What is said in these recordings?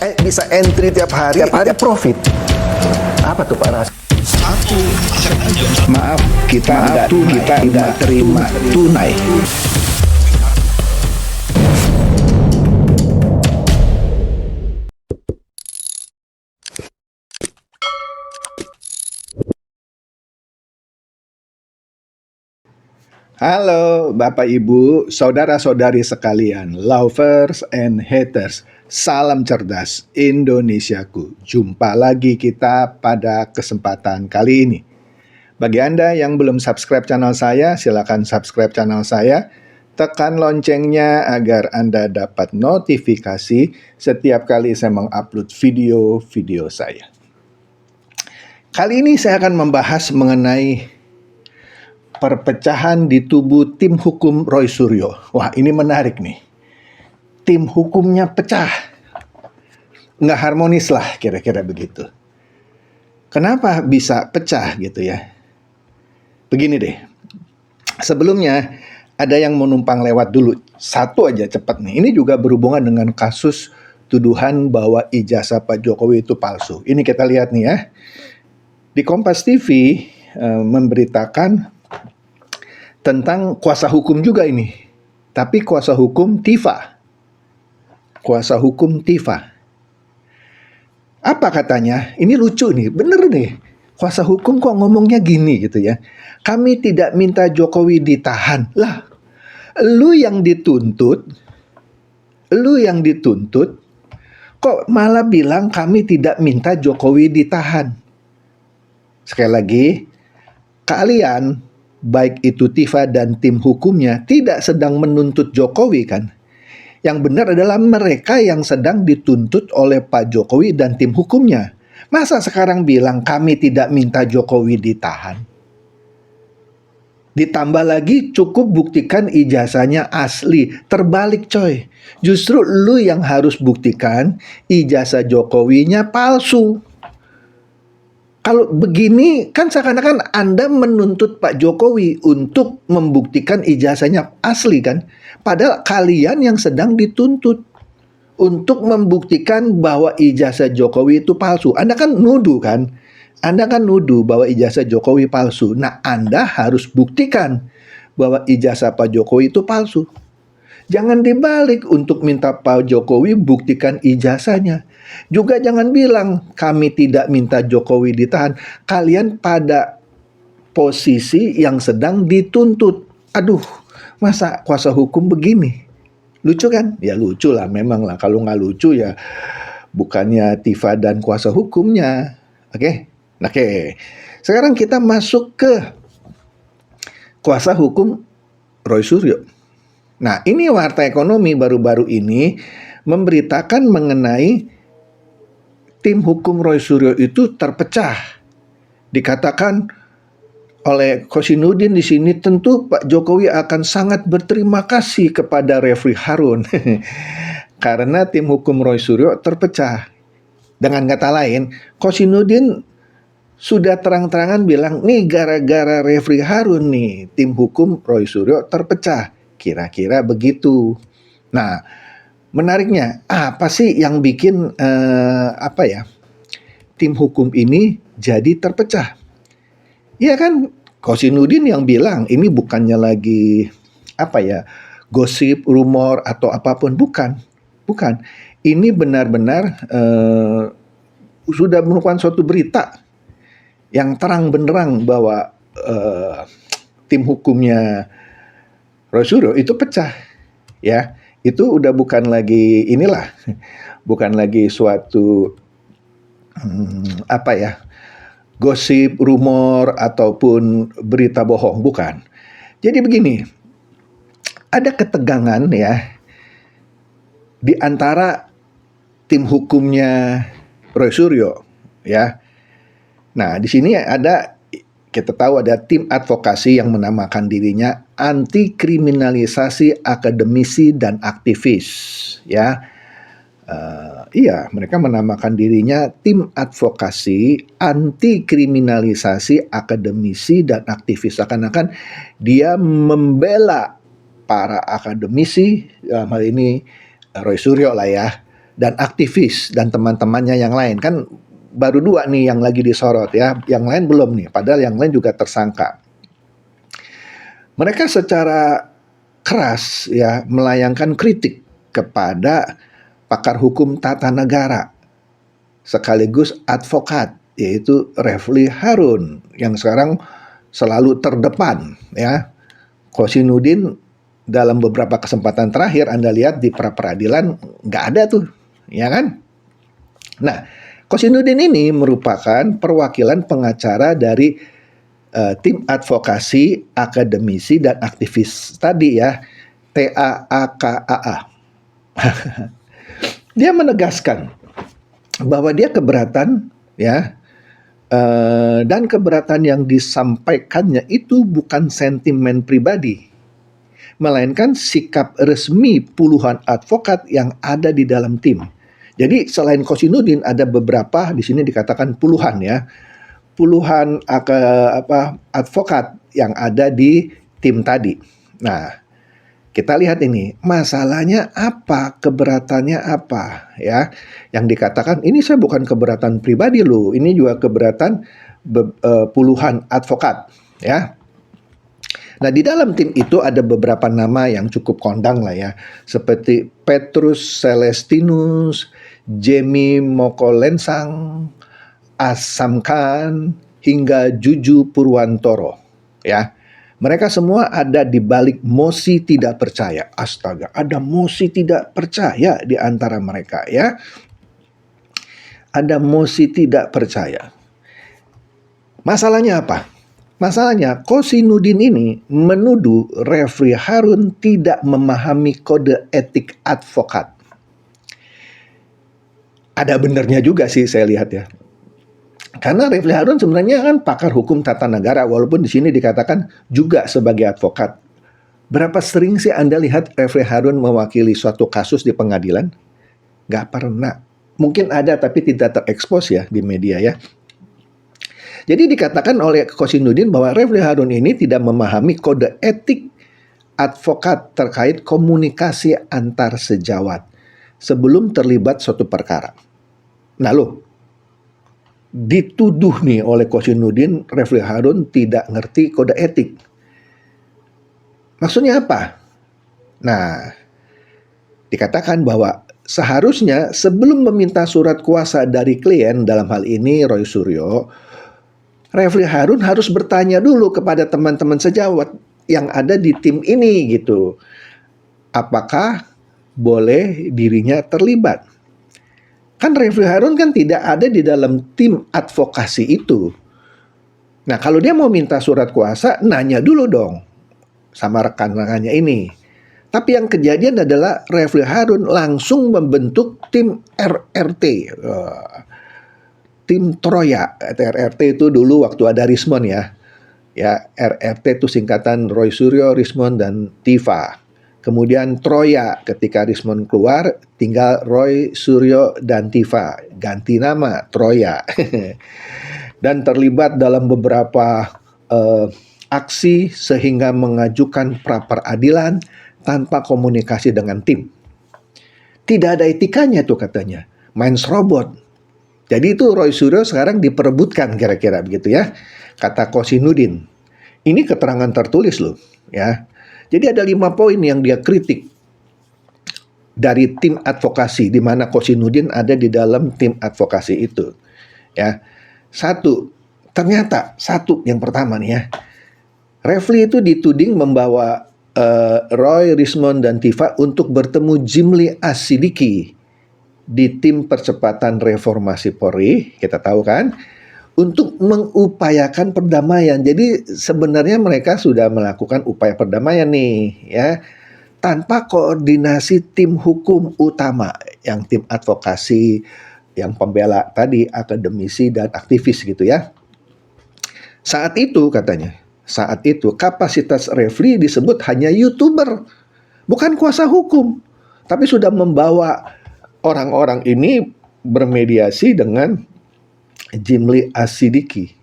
Bisa entry tiap hari profit. Apa tuh Pak Ras? Maaf, kita nggak terima tunai. Halo Bapak Ibu, saudara-saudari sekalian, lovers and haters. Salam cerdas Indonesiaku. Jumpa lagi kita pada kesempatan kali ini. Bagi Anda yang belum subscribe channel saya, silakan subscribe channel saya. Tekan loncengnya agar Anda dapat notifikasi setiap kali saya mengupload video-video saya. Kali ini saya akan membahas mengenai perpecahan di tubuh tim hukum Roy Suryo. Wah, ini menarik nih. Tim hukumnya pecah. Nggak harmonis lah, kira-kira begitu. Kenapa bisa pecah gitu ya? Begini deh. Sebelumnya, ada yang mau numpang lewat dulu. Satu aja cepat nih. Ini juga berhubungan dengan kasus tuduhan bahwa ijazah Pak Jokowi itu palsu. Ini kita lihat nih ya. Di Kompas TV memberitakan tentang kuasa hukum juga ini. Tapi kuasa hukum Tifa. Kuasa hukum Tifa. Apa katanya? Ini lucu nih, bener nih. Kuasa hukum kok ngomongnya gini gitu ya. Kami tidak minta Jokowi ditahan. Lah, lu yang dituntut, kok malah bilang kami tidak minta Jokowi ditahan. Sekali lagi, kalian, baik itu Tifa dan tim hukumnya, tidak sedang menuntut Jokowi kan? Yang benar adalah mereka yang sedang dituntut oleh Pak Jokowi dan tim hukumnya. Masa sekarang bilang kami tidak minta Jokowi ditahan? Ditambah lagi cukup buktikan ijazahnya asli. Terbalik coy. Justru lu yang harus buktikan ijazah Jokowinya palsu. Kalau begini kan seakan-akan Anda menuntut Pak Jokowi untuk membuktikan ijazahnya asli kan. Padahal kalian yang sedang dituntut untuk membuktikan bahwa ijazah Jokowi itu palsu. Anda kan nuduh kan. Anda kan nuduh bahwa ijazah Jokowi palsu. Nah, Anda harus buktikan bahwa ijazah Pak Jokowi itu palsu. Jangan dibalik untuk minta Pak Jokowi buktikan ijazahnya. Juga jangan bilang kami tidak minta Jokowi ditahan. Kalian pada posisi yang sedang dituntut. Aduh, masa kuasa hukum begini? Lucu kan? Ya lucu lah memang lah. Kalau nggak lucu ya bukannya Tifa dan kuasa hukumnya. Oke? Sekarang kita masuk ke kuasa hukum Roy Suryo. Nah, ini Warta Ekonomi baru-baru ini memberitakan mengenai tim hukum Roy Suryo itu terpecah. Dikatakan oleh Kosinudin di sini, tentu Pak Jokowi akan sangat berterima kasih kepada Refli Harun karena tim hukum Roy Suryo terpecah. Dengan kata lain, Kosinudin sudah terang-terangan bilang, nih gara-gara Refli Harun nih tim hukum Roy Suryo terpecah. Kira-kira begitu. Nah, menariknya apa sih yang bikin tim hukum ini jadi terpecah? Ya kan, Kosinudin yang bilang ini bukannya lagi gosip, rumor atau apapun, bukan. Ini benar-benar sudah merupakan suatu berita yang terang benderang bahwa tim hukumnya Roy Suryo itu pecah, ya. Itu udah bukan lagi bukan lagi suatu gosip, rumor ataupun berita bohong, bukan. Jadi begini, ada ketegangan ya di antara tim hukumnya Roy Suryo, ya. Nah, di sini kita tahu ada tim advokasi yang menamakan dirinya anti kriminalisasi akademisi dan aktivis, ya. Mereka menamakan dirinya tim advokasi anti kriminalisasi akademisi dan aktivis. Seakan-akan dia membela para akademisi, dalam hal ini Roy Suryo lah ya, dan aktivis dan teman-temannya yang lain. Kan baru 2 nih yang lagi disorot ya, yang lain belum nih, padahal yang lain juga tersangka. Mereka secara keras ya melayangkan kritik kepada pakar hukum tata negara sekaligus advokat, yaitu Refli Harun yang sekarang selalu terdepan ya. Kosinudin dalam beberapa kesempatan terakhir Anda lihat di pra-peradilan nggak ada tuh, ya kan? Nah, Kosinudin ini merupakan perwakilan pengacara dari tim advokasi, akademisi, dan aktivis tadi ya, TAAKAA. Dia menegaskan bahwa dia keberatan ya, dan keberatan yang disampaikannya itu bukan sentimen pribadi, melainkan sikap resmi puluhan advokat yang ada di dalam tim. Jadi selain Kosinudin ada beberapa, di sini dikatakan puluhan ya, puluhan advokat yang ada di tim tadi. Nah, kita lihat ini, masalahnya apa, keberatannya apa ya. Yang dikatakan ini saya bukan keberatan pribadi loh, ini juga keberatan puluhan advokat ya. Nah, di dalam tim itu ada beberapa nama yang cukup kondang lah ya, seperti Petrus Celestinus, Jemi Mokolensang, Asam Khan, hingga Juju Purwantoro ya. Mereka semua ada di balik mosi tidak percaya. Astaga, ada mosi tidak percaya di antara mereka ya. Ada mosi tidak percaya. Masalahnya apa? Masalahnya Kosinudin ini menuduh Refli Harun tidak memahami kode etik advokat. Ada benernya juga sih saya lihat ya. Karena Refli Harun sebenarnya kan pakar hukum tata negara, walaupun di sini dikatakan juga sebagai advokat. Berapa sering sih Anda lihat Refli Harun mewakili suatu kasus di pengadilan? Nggak pernah. Mungkin ada tapi tidak terekspos ya di media ya. Jadi dikatakan oleh Kosinudin bahwa Refli Harun ini tidak memahami kode etik advokat terkait komunikasi antar sejawat sebelum terlibat suatu perkara. Nah loh, dituduh nih oleh Kosinudin Refli Harun tidak ngerti kode etik. Maksudnya apa? Nah, dikatakan bahwa seharusnya sebelum meminta surat kuasa dari klien, dalam hal ini Roy Suryo, Refli Harun harus bertanya dulu kepada teman-teman sejawat yang ada di tim ini gitu. Apakah boleh dirinya terlibat? Kan Refli Harun kan tidak ada di dalam tim advokasi itu. Nah, kalau dia mau minta surat kuasa, nanya dulu dong sama rekan-rekannya ini. Tapi yang kejadian adalah Refli Harun langsung membentuk tim RRT. Tim Troya. RRT itu dulu waktu ada Rismon ya. Ya, RRT itu singkatan Roy Suryo, Rismon, dan Tifa. Kemudian Troya ketika Rismon keluar, tinggal Roy Suryo dan Tifa. Ganti nama, Troya. Dan terlibat dalam beberapa aksi sehingga mengajukan pra-peradilan tanpa komunikasi dengan tim. Tidak ada etikanya tuh katanya. Main serobot. Jadi itu Roy Suryo sekarang diperebutkan kira-kira begitu ya. Kata Kosinudin. Ini keterangan tertulis loh ya. Jadi ada 5 poin yang dia kritik dari tim advokasi, di mana Kosinudin ada di dalam tim advokasi itu. Ya, ternyata yang pertama nih ya, Refli itu dituding membawa Roy, Rismon, dan Tifa untuk bertemu Jimli Asidiki di tim percepatan reformasi Polri, kita tahu kan, untuk mengupayakan perdamaian. Jadi sebenarnya mereka sudah melakukan upaya perdamaian nih ya, tanpa koordinasi tim hukum utama yang tim advokasi, yang pembela tadi, akademisi dan aktivis gitu ya. Saat itu katanya, kapasitas Refli disebut hanya YouTuber, bukan kuasa hukum, tapi sudah membawa orang-orang ini bermediasi dengan Jimli Asidiki.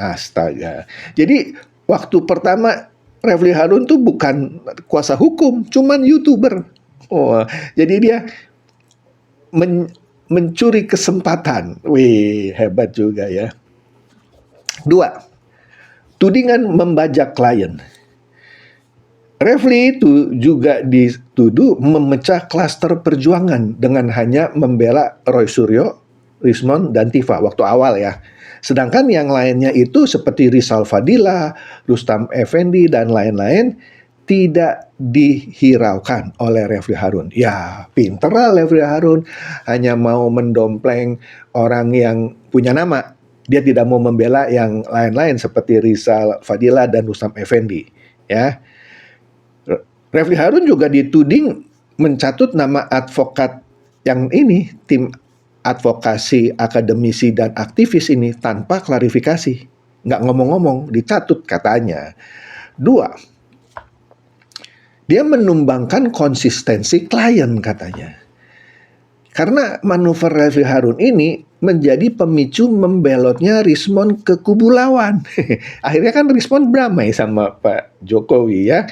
Astaga. Jadi waktu pertama Refli Harun tuh bukan kuasa hukum, cuman YouTuber. Oh, jadi dia mencuri kesempatan. Wih, hebat juga ya. 2, tudingan membajak klien. Refli itu juga dituduh memecah klaster perjuangan dengan hanya membela Roy Suryo, Rismond, dan Tifa waktu awal ya. Sedangkan yang lainnya itu seperti Rizal Fadila, Rustam Effendi, dan lain-lain tidak dihiraukan oleh Refli Harun. Ya, pinter lah Refli Harun. Hanya mau mendompleng orang yang punya nama. Dia tidak mau membela yang lain-lain seperti Rizal Fadila dan Rustam Effendi. Ya, Refli Harun juga dituding mencatut nama advokat yang ini, tim advokasi akademisi dan aktivis ini tanpa klarifikasi. Nggak ngomong-ngomong, dicatut katanya. 2, dia menumbangkan konsistensi klien katanya. Karena manuver Refli Harun ini menjadi pemicu membelotnya Rismond ke kubu lawan. Akhirnya kan Rismond berdamai sama Pak Jokowi ya.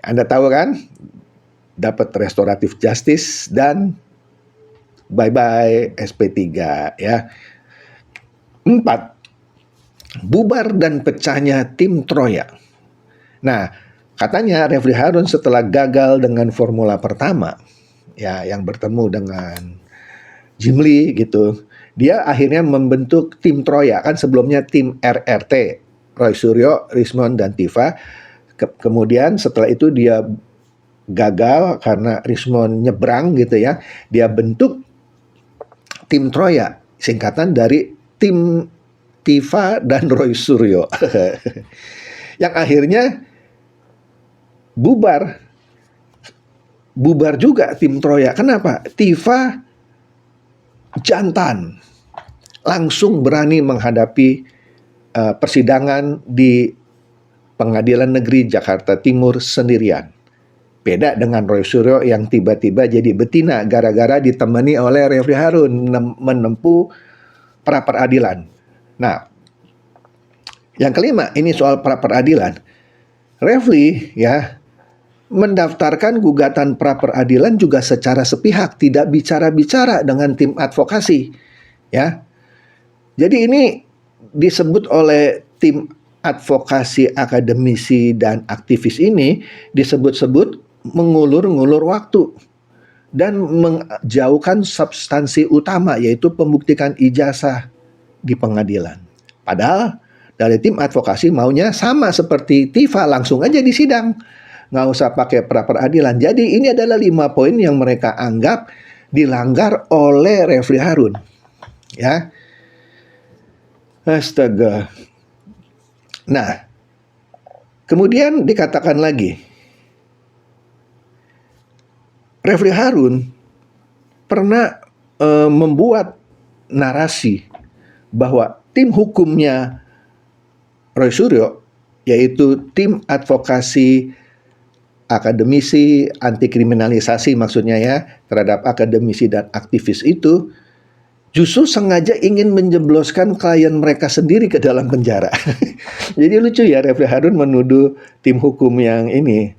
Anda tahu kan, dapat restoratif justice dan bye-bye SP3 ya. 4, bubar dan pecahnya tim Troya. Nah, katanya Refli Harun setelah gagal dengan formula pertama, ya yang bertemu dengan Jim Lee gitu, dia akhirnya membentuk tim Troya. Kan sebelumnya tim RRT, Roy Suryo, Rismond, dan Tifa. Kemudian setelah itu dia gagal karena Rismond nyebrang gitu ya. Dia bentuk tim Troya, singkatan dari tim Tifa dan Roy Suryo. Yang akhirnya bubar juga tim Troya. Kenapa? Tifa jantan, langsung berani menghadapi persidangan di Pengadilan Negeri Jakarta Timur sendirian. Beda dengan Roy Suryo yang tiba-tiba jadi betina gara-gara ditemani oleh Refli Harun menempuh pra-peradilan. Nah, yang kelima, ini soal pra-peradilan. Refli ya mendaftarkan gugatan pra-peradilan juga secara sepihak, tidak bicara-bicara dengan tim advokasi. Ya. Jadi ini disebut oleh tim advokasi akademisi dan aktivis ini disebut-sebut mengulur-ngulur waktu dan menjauhkan substansi utama, yaitu pembuktikan ijazah di pengadilan. Padahal dari tim advokasi maunya sama seperti Tifa, langsung aja di sidang, nggak usah pakai pra-peradilan. Jadi ini adalah 5 poin yang mereka anggap dilanggar oleh Refli Harun. Ya, astaga. Nah, kemudian dikatakan lagi, Refli Harun pernah membuat narasi bahwa tim hukumnya Roy Suryo, yaitu tim advokasi akademisi anti kriminalisasi maksudnya ya, terhadap akademisi dan aktivis itu, justru sengaja ingin menjebloskan klien mereka sendiri ke dalam penjara. Jadi lucu ya, Refli Harun menuduh tim hukum yang ini,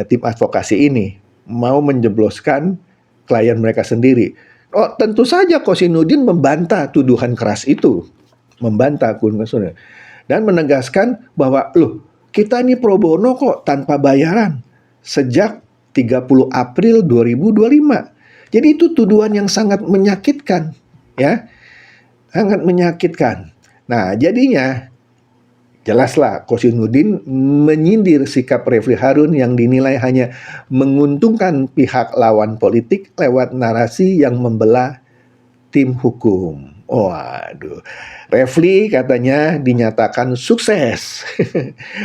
tim advokasi ini, mau menjebloskan klien mereka sendiri. Oh, tentu saja Kosinudin membantah tuduhan keras itu. Membantah dan menegaskan bahwa, loh, kita ini pro bono kok tanpa bayaran sejak 30 April 2025. Jadi itu tuduhan yang sangat menyakitkan. Ya, sangat menyakitkan. Nah, jadinya jelaslah Kosinudin menyindir sikap Refli Harun yang dinilai hanya menguntungkan pihak lawan politik lewat narasi yang membelah tim hukum. Waduh, Refli katanya dinyatakan sukses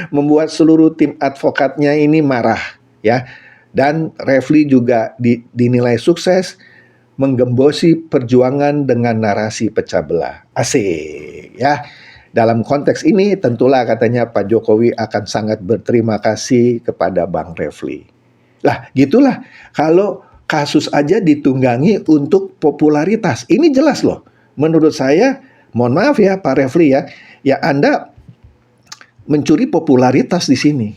membuat seluruh tim advokatnya ini marah, ya. Dan Refli juga dinilai sukses menggembosi perjuangan dengan narasi pecah belah. Asik, ya. Dalam konteks ini tentulah katanya Pak Jokowi akan sangat berterima kasih kepada Bang Refli. Lah, gitulah kalau kasus aja ditunggangi untuk popularitas. Ini jelas loh. Menurut saya, mohon maaf ya Pak Refli ya Anda mencuri popularitas di sini.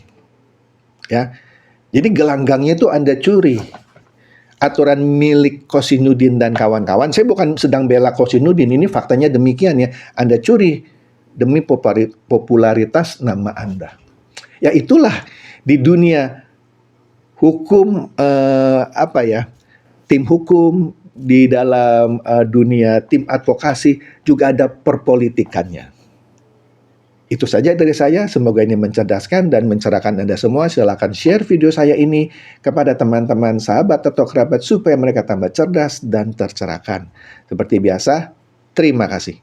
Ya. Jadi gelanggangnya itu Anda curi. aturan milik Kosinudin dan kawan-kawan. Saya bukan sedang bela Kosinudin, ini faktanya demikian ya. Anda curi demi popularitas nama Anda. Ya itulah di dunia hukum tim hukum, di dalam dunia tim advokasi juga ada perpolitikannya. Itu saja dari saya, semoga ini mencerdaskan dan mencerahkan Anda semua. Silakan share video saya ini kepada teman-teman, sahabat atau kerabat supaya mereka tambah cerdas dan tercerahkan. Seperti biasa, terima kasih.